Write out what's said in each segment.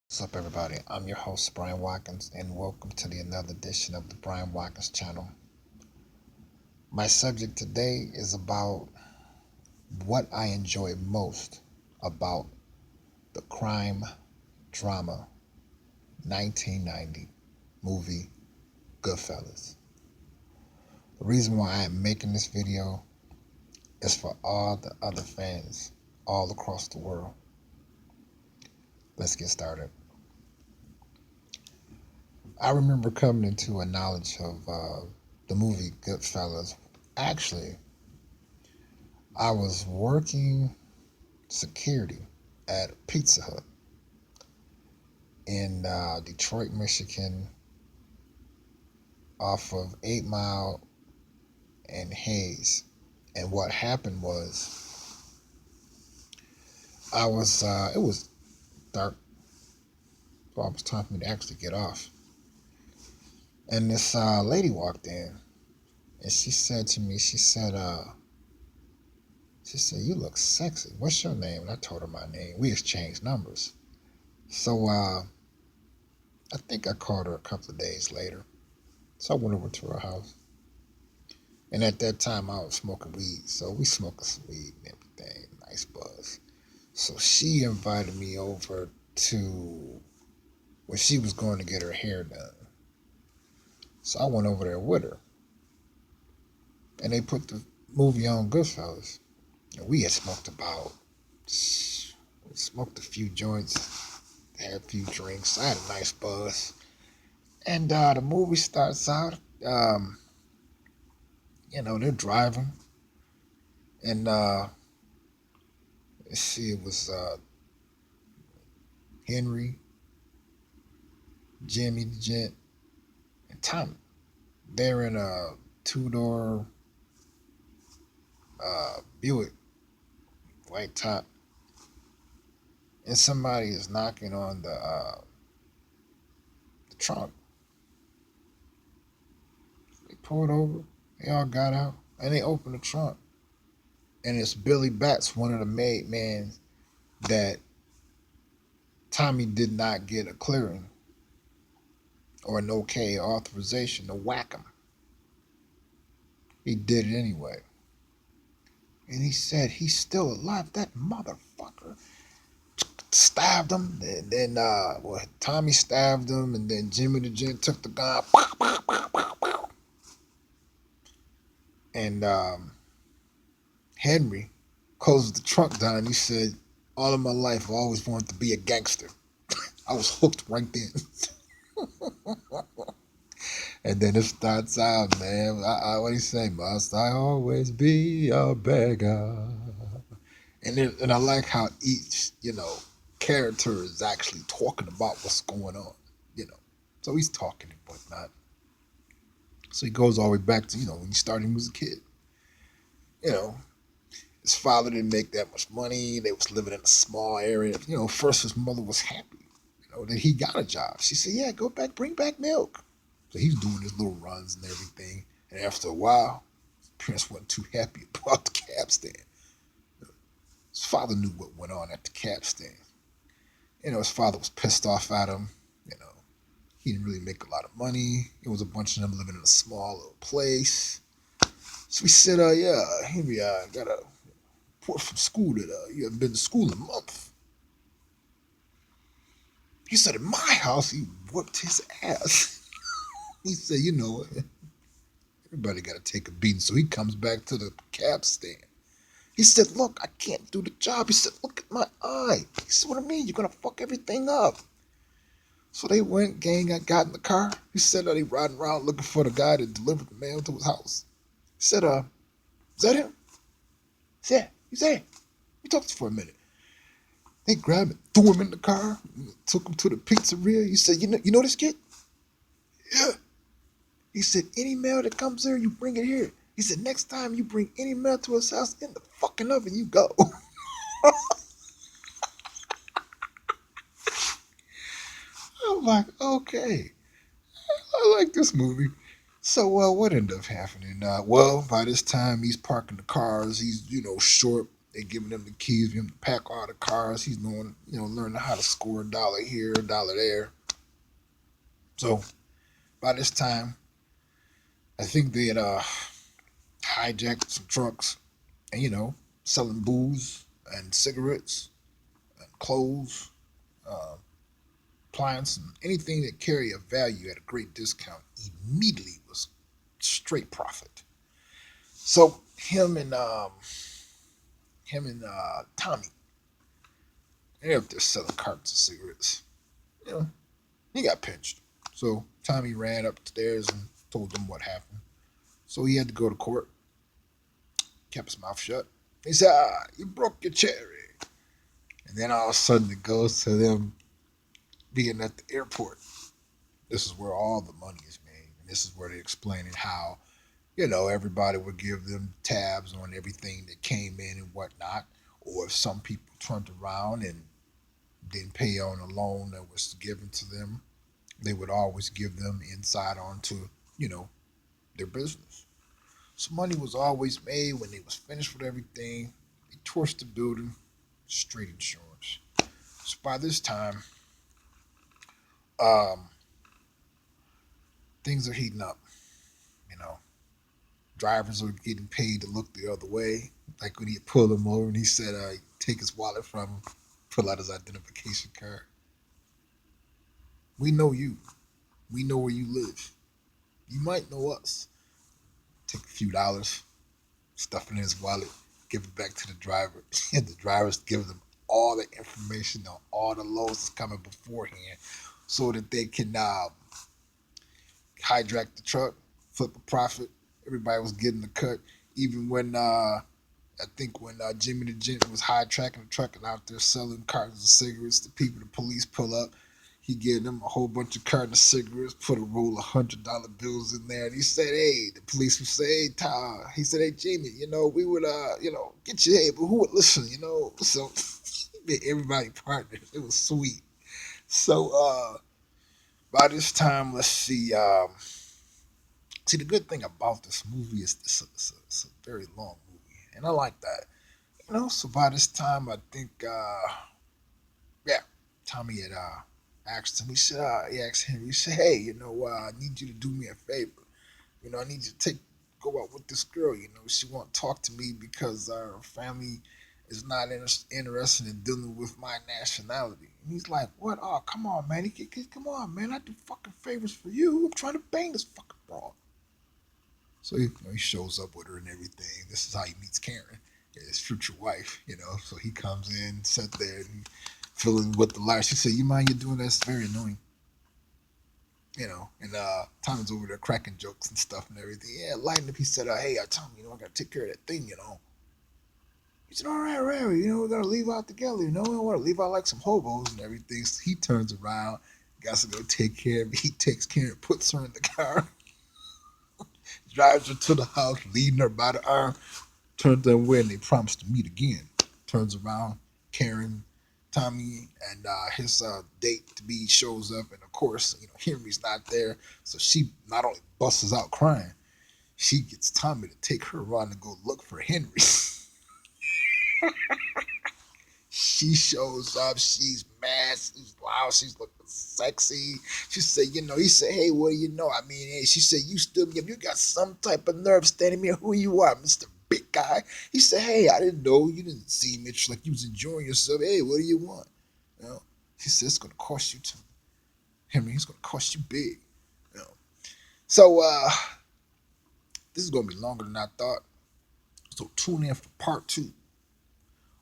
What's up, everybody? I'm your host, Brian Watkins, and welcome to the another edition of the Brian Watkins channel. My subject today is about what I enjoy most about the crime drama 1990 movie Goodfellas. The reason why I am making this video is for all the other fans all across the world. Let's get started. I remember coming into a knowledge of the movie Goodfellas. Actually, I was working security at Pizza Hut in Detroit, Michigan, off of 8 Mile and Hayes. And what happened was, it was dark, so it was time for me to actually get off. And this lady walked in, and she said to me, you look sexy. What's your name? And I told her my name. We exchanged numbers. So I think I called her a couple of days later. So I went over to her house. And at that time, I was smoking weed. So we smoking some weed and everything. Nice buzz. So she invited me over to where she was going to get her hair done. So I went over there with her. And they put the movie on Goodfellas. And we had smoked a few joints, had a few drinks. I had a nice buzz. And the movie starts out. They're driving. And let's see, it was Henry, Jimmy the Gent, and Tommy. They're in a two-door Buick, white top, and somebody is knocking on the trunk. They pulled over. They all got out, and they opened the trunk, and it's Billy Batts, one of the made men that Tommy did not get a clearing or an okay authorization to whack him. He did it anyway. And he said he's still alive. That motherfucker stabbed him. And then Tommy stabbed him, and then Jimmy the Gent took the gun. And Henry closed the trunk down. He said, all of my life I always wanted to be a gangster. I was hooked right then. And then it starts out, man. What do you say? Must I always be a beggar? And I like how each, character is actually talking about what's going on, you know. So he's talking and whatnot. So he goes all the way back to, when he started when he was a kid. You know, his father didn't make that much money. They was living in a small area. First his mother was happy, that he got a job. She said, yeah, go back, bring back milk. So he's doing his little runs and everything. And after a while, his parents wasn't too happy about the cab stand. His father knew what went on at the cab stand. His father was pissed off at him. He didn't really make a lot of money. It was a bunch of them living in a small little place. So he said, yeah, Henry, I got a report from school that you haven't been to school in a month. He said, in my house, he whooped his ass. He said, everybody got to take a beating. So he comes back to the cab stand. He said, look, I can't do the job. He said, look at my eye. He said, what do you mean? You're going to fuck everything up. So they went, got in the car. He said, they riding around looking for the guy that delivered the mail to his house. He said, is that him? He said, we talked for a minute. They grabbed him, threw him in the car, took him to the pizzeria. He said, you know this kid? Yeah. He said, any mail that comes there, you bring it here. He said, next time you bring any mail to his house, in the fucking oven you go. I'm like, okay. I like this movie. So, what ended up happening? By this time, he's parking the cars. He's, short They giving him the keys for him to pack all the cars. He's knowing, learning how to score a dollar here, a dollar there. So by this time, I think they had hijacked some trucks and selling booze and cigarettes and clothes, uh, appliances, and anything that carry a value at a great discount immediately was straight profit. So him and Tommy, they're up there selling cartons of cigarettes. You know, he got pinched. So Tommy ran upstairs and told them what happened. So he had to go to court. Kept his mouth shut. He said, "You broke your cherry." And then all of a sudden it goes to them being at the airport. This is where all the money is made. And this is where they're explaining how, everybody would give them tabs on everything that came in and whatnot. Or if some people turned around and didn't pay on a loan that was given to them, they would always give them insight onto, their business. So money was always made when they was finished with everything. They torched the building, straight insurance. So by this time, um, things are heating up. You know, drivers are getting paid to look the other way. Like when he pulled him over and he said, take his wallet from him, pull out his identification card. We know you. We know where you live. You might know us. Take a few dollars, stuff it in his wallet, give it back to the driver, and the driver's giving them all the information on all the loads coming beforehand, so that they can hijack the truck, flip a profit. Everybody was getting the cut, even when I think when Jimmy the Gent was hijacking the truck and out there selling cartons of cigarettes, the police pull up. He gave them a whole bunch of cartons of cigarettes, put a roll of $100 bills in there, and he said, "Hey," the police would say, "Hey, Ty," he said, "Hey, Jimmy, we would, get your head, but who would listen?" So everybody partnered. It was sweet. So by this time, let's see. See, the good thing about this movie is it's a very long movie, and I like that. So by this time, I think, yeah, Tommy had asked him. He asked him. He said, "Hey, I need you to do me a favor. I need you to go out with this girl. She won't talk to me because our family is not interested in dealing with my nationality." And he's like, "What? Oh, come on, man. Come on, man. I do fucking favors for you. I'm trying to bang this fucking broad." So he shows up with her and everything. This is how he meets Karen, his future wife. So he comes in, sat there, and filling with the light. She said, "You mind you doing that? It's very annoying." And Tommy's over there cracking jokes and stuff and everything. Yeah, lighten up. He said, "Hey, Tommy, I gotta take care of that thing. He said, "All right, right, we're gonna leave out together. We don't want to leave out like some hobos and everything." So he turns around, got to go take care of it. He takes Karen, puts her in the car, drives her to the house, leading her by the arm, turns them away, and they promise to meet again. Turns around, Karen, Tommy, and his date to be shows up, and of course, Henry's not there, so she not only busts out crying, she gets Tommy to take her around and go look for Henry. She shows up. She's mad. She's loud. She's looking sexy. She said, he said, "Hey, what do you know? I mean, hey," she said, "You stood me up. You got some type of nerve standing me. Who you are, Mr. Big Guy?" He said, "Hey, I didn't know. You didn't seem like you was enjoying yourself. Hey, what do you want?" You know, She said, "It's going to cost you to Henry. It's going to cost you big." You know. So this is going to be longer than I thought. So tune in for part two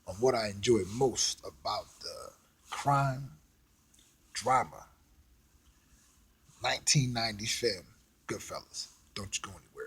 on what I enjoy most about the crime drama 1990 film Goodfellas. Don't you go anywhere.